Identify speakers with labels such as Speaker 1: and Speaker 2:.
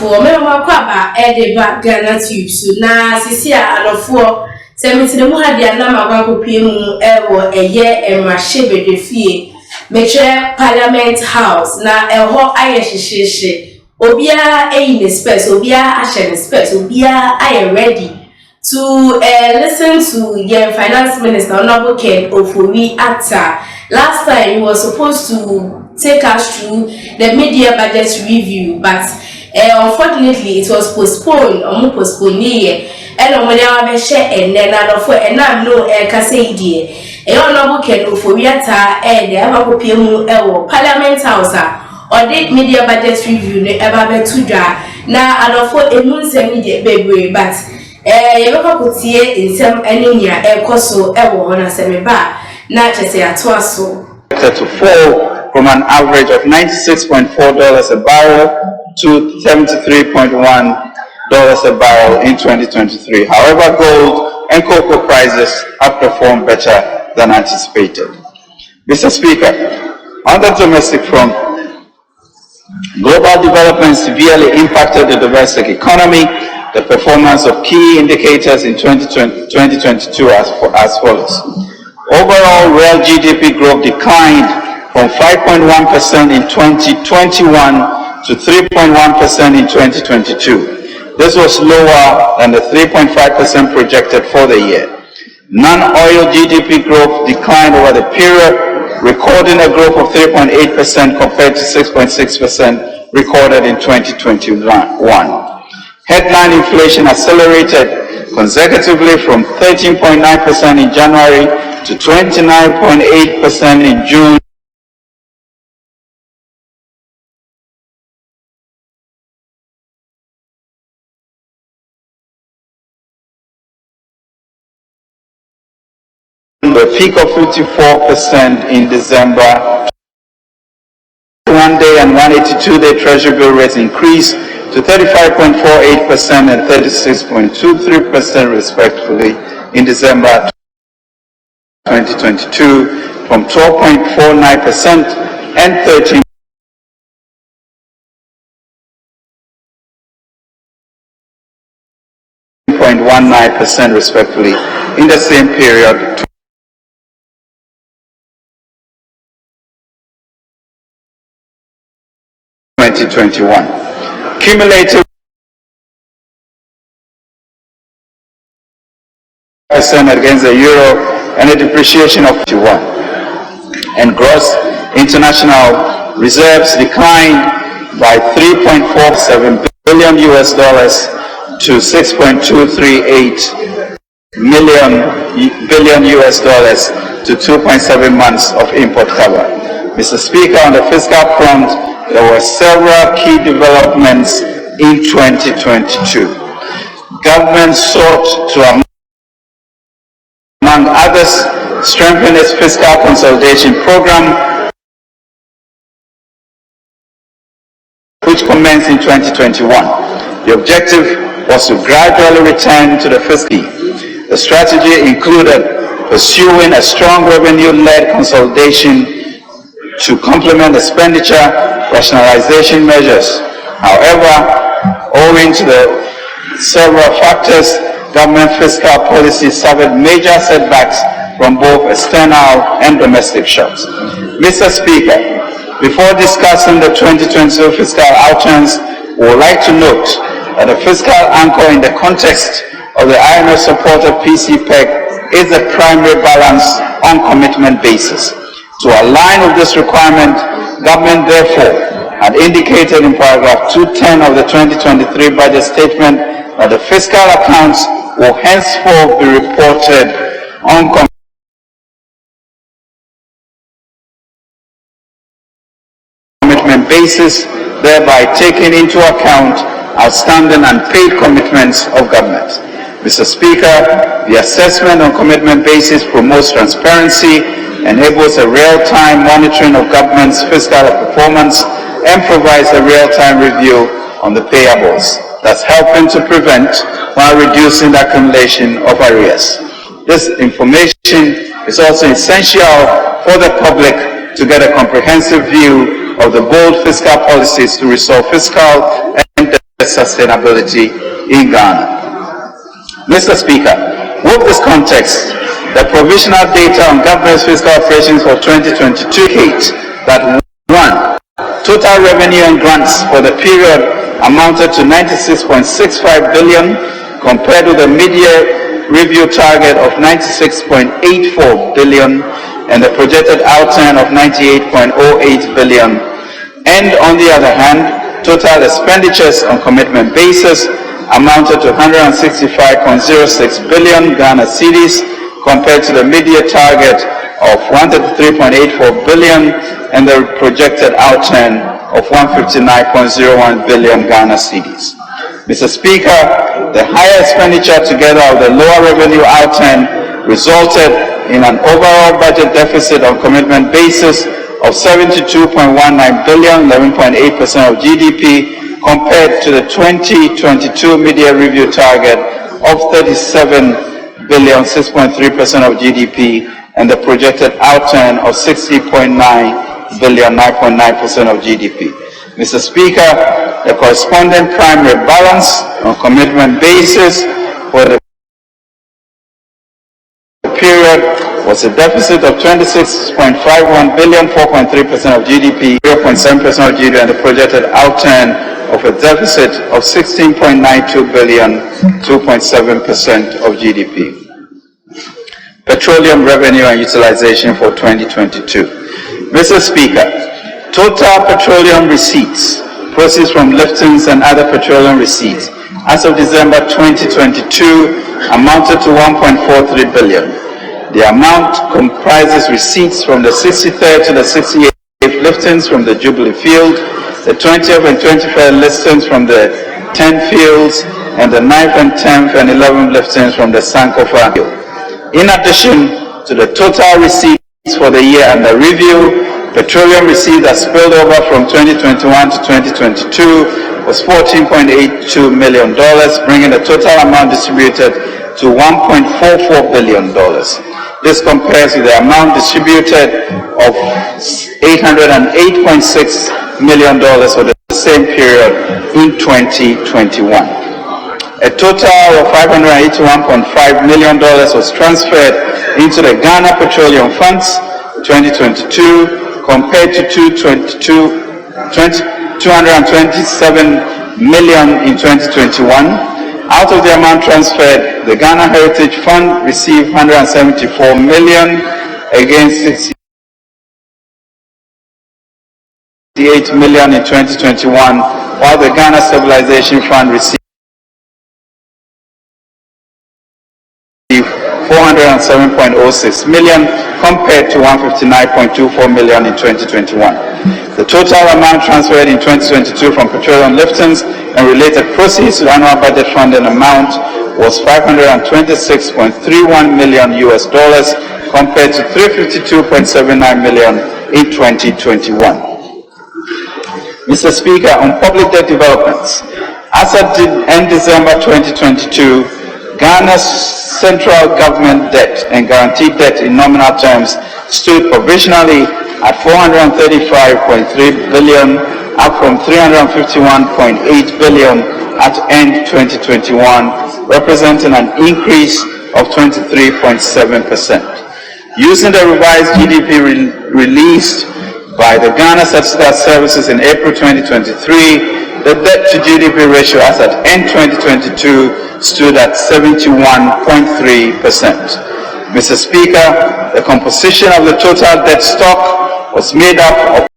Speaker 1: for me kwaba edeba Ghana tube so na sisi adofo se me tire mu ha dia na magakopie mu ewo eye emrahye fie meche Parliament House na eho aye hyehyehye obia in space obia ashe space obia aye ready to listen to your finance minister Honorable Ken Ofori Atta. Last time he was supposed to take us through the media budget review, but unfortunately it was postponed. And on the share and then I know Honorable Ken Ofori Atta and the Abakopie Parliament House or did media budget review never to draw. Now I don't for a moon media baby, but yebaka kutie insem eninya ekoso ewo hona semeba na chese atwaso
Speaker 2: to fall from an average of $96.4 a barrel to $73.1 a barrel in 2023. However, gold and cocoa prices have performed better than anticipated. Mr. Speaker, on the domestic front, global development severely impacted the domestic economy. The performance of key indicators in 2022 as follows. Overall, real GDP growth declined from 5.1% in 2021 to 3.1% in 2022. This was lower than the 3.5% projected for the year. Non-oil GDP growth declined over the period, recording a growth of 3.8% compared to 6.6% recorded in 2021. Headline inflation accelerated consecutively from 13.9% in January to 29.8% in June. The peak of 54% in December. 1-day and 182-day Treasury bill rates increased to 35.48% and 36.23% respectively in December 2022 from 12.49% and 13.19% respectively in the same period. Cumulative against the euro and a depreciation of 21, and gross international reserves declined by 3.47 billion US dollars to 6.238 billion US dollars to 2.7 months of import cover. Mr. Speaker, on the fiscal front, there were several key developments in 2022. Government sought to, among others, strengthen its fiscal consolidation program, which commenced in 2021. The objective was to gradually return to the fiscal. The strategy included pursuing a strong revenue-led consolidation to complement expenditure rationalization measures. However, owing to the several factors, government fiscal policy suffered major setbacks from both external and domestic shocks. Mr. Speaker, before discussing the 2022 fiscal outcomes, we would like to note that the fiscal anchor in the context of the IMF-supported PCPEC is the primary balance on commitment basis. To align with this requirement, government therefore had indicated in paragraph 210 of the 2023 budget statement that the fiscal accounts will henceforth be reported on commitment basis, thereby taking into account outstanding and paid commitments of government. Mr. Speaker, the assessment on commitment basis promotes transparency, enables a real-time monitoring of government's fiscal performance, and provides a real-time review on the payables, thus helping to prevent while reducing the accumulation of arrears. This information is also essential for the public to get a comprehensive view of the bold fiscal policies to restore fiscal and sustainability in Ghana. Mr. Speaker, with this context, the provisional data on government's fiscal operations for 2022 indicates that 1. Total revenue and grants for the period amounted to 96.65 billion compared with the mid-year review target of 96.84 billion and the projected outturn of 98.08 billion. And on the other hand, total expenditures on commitment basis amounted to 165.06 billion Ghana cedis compared to the mid-year target of 133.84 billion and the projected outturn of 159.01 billion Ghana cedis. Mr. Speaker, the higher expenditure together with the lower revenue outturn resulted in an overall budget deficit on commitment basis of 72.19 billion, 11.8% of GDP, compared to the 2022 mid-year review target of 37 billion, 6.3% of GDP, and the projected outturn of 60.9 billion, 9.9% of GDP. Mr. Speaker, the corresponding primary balance on commitment basis for the period was a deficit of 26.51 billion, 4.3% of GDP, 0.7% of GDP, and the projected outturn of a deficit of 16.92 billion, 2.7% of GDP. Petroleum revenue and utilization for 2022. Mr. Speaker, total petroleum receipts, proceeds from liftings and other petroleum receipts, as of December 2022 amounted to 1.43 billion. The amount comprises receipts from the 63rd to the 68th liftings from the Jubilee field, the 20th and 21st liftings from the 10 fields, and the 9th and 10th and 11th liftings from the Sankofa field. In addition to the total receipts for the year under review, petroleum receipts that spilled over from 2021 to 2022 was $14.82 million, bringing the total amount distributed to $1.44 billion. This compares with the amount distributed of $808.6 million for the same period in 2021. A total of $581.5 million was transferred into the Ghana Petroleum Funds 2022 compared to $227 million in 2021. Out of the amount transferred, the Ghana Heritage Fund received $174 million against $68 million in 2021, while the Ghana Stabilization Fund received $407.06 million compared to $159.24 million in 2021. The total amount transferred in 2022 from petroleum liftings and related proceeds to the annual budget funding amount was $526.31 million compared to $352.79 million in 2021. Mr. Speaker, on public debt developments, as at end December 2022, Ghana's central government debt and guaranteed debt in nominal terms stood provisionally at $435.3 billion, up from $351.8 billion at end 2021, representing an increase of 23.7%. Using the revised GDP released by the Ghana Statistical Services in April 2023, the debt to GDP ratio as at end 2022 stood at 71.3%. Mr. Speaker, the composition of the total debt stock was made up of